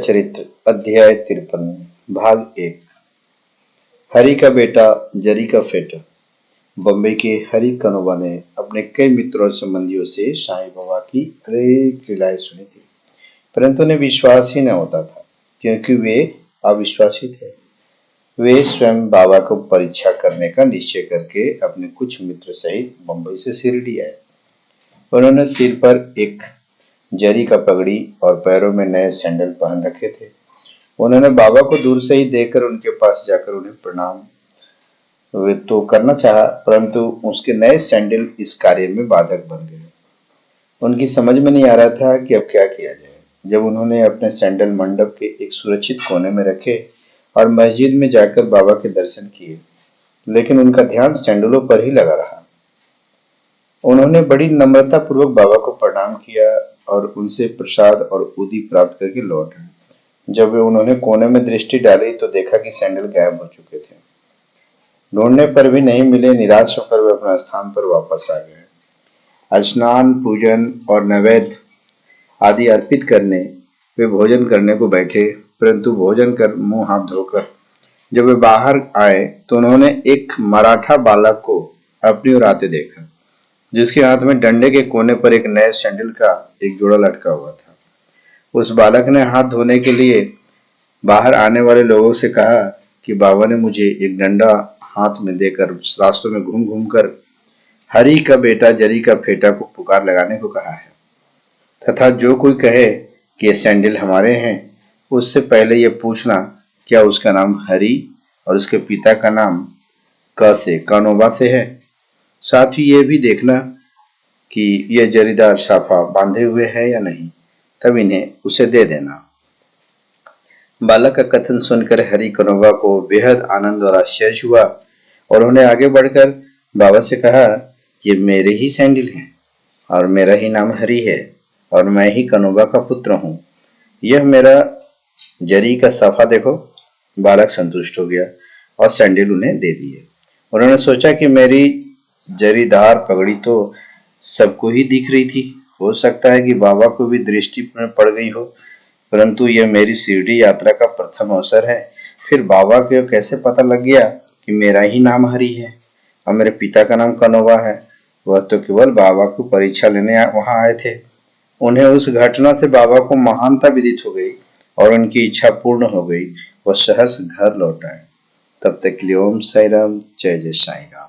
चरित्र अध्याय 53 भाग 1। हरि का बेटा जरी का फेटा। बम्बई के हरि कनोबा ने अपने कई मित्रों और संबंधियों से साईं बाबा की अनेक लीलाएं सुनी थी, परंतु उन्हें विश्वास ही न होता था क्योंकि वे अविश्वासी थे। वे स्वयं बाबा को परीक्षा करने का निश्चय करके अपने कुछ मित्र सहित बम्बई से शिरडी आए। उन्होंने सिर पर एक जरी का पगड़ी और पैरों में नए सैंडल पहन रखे थे। उन्होंने बाबा को दूर से ही देखकर उनके पास जाकर उन्हें प्रणाम वे तो करना चाहा, परंतु उसके नए सैंडल इस कार्य में बाधक बन गए। उनकी समझ में नहीं आ रहा था कि अब क्या किया जाए। जब उन्होंने अपने सैंडल मंडप के एक सुरक्षित कोने में रखे और मस्जिद में जाकर बाबा के दर्शन किए, लेकिन उनका ध्यान सैंडलों पर ही लगा रहा। उन्होंने बड़ी नम्रता पूर्वक बाबा को प्रणाम किया और उनसे प्रसाद और उदी प्राप्त करके लौट आए। जब वे उन्होंने कोने में दृष्टि डाली तो देखा कि सैंडल गायब हो चुके थे। ढूंढने पर भी नहीं मिले। निराश होकर वे अपने स्थान पर वापस आ गए। स्नान, पूजन और नैवेद्य आदि अर्पित करने वे भोजन करने को बैठे, परंतु भोजन कर मुंह हाथ धोकर जब वे बाहर आए तो उन्होंने एक मराठा बालक को अपनी ओर आते देखा, जिसके हाथ में डंडे के कोने पर एक नए सैंडल का एक जोड़ा लटका हुआ था। उस बालक ने हाथ धोने के लिए बाहर आने वाले लोगों से कहा कि बाबा ने मुझे एक डंडा हाथ में देकर रास्तों में घूम घूम कर हरि का बेटा जरी का फेटा को पुकार लगाने को कहा है, तथा जो कोई कहे कि ये सैंडल हमारे हैं, उससे पहले यह पूछना क्या उसका नाम हरि और उसके पिता का नाम कानोबा से है। साथ ही ये भी देखना कि यह जरीदार साफा बांधे हुए है या नहीं, तब इन्हें उसे दे देना। बालक का कथन सुनकर हरि कनोबा को बेहद आनंद और आश्चर्य हुआ और उन्हें आगे बढ़कर बाबा से कहा, ये मेरे ही सैंडल हैं और मेरा ही नाम हरि है और मैं ही कनोबा का पुत्र हूँ। यह मेरा जरी का साफा देखो। बालक संतुष्ट हो गया और सैंडल उन्हें दे दिए। उन्होंने सोचा कि मेरी जरीदार पगड़ी तो सबको ही दिख रही थी, हो सकता है कि बाबा को भी दृष्टि में पड़ गई हो, परंतु यह मेरी शिरडी यात्रा का प्रथम अवसर है। फिर बाबा को कैसे पता लग गया कि मेरा ही नाम हरि है और मेरे पिता का नाम कनोबा है। वह तो केवल बाबा को परीक्षा लेने वहां आए थे। उन्हें उस घटना से बाबा को महानता विदित हो गई और उनकी इच्छा पूर्ण हो गई। वह सहर्ष घर लौट आए। तब तक के लिए ओम साई राम, जय जय साई राम।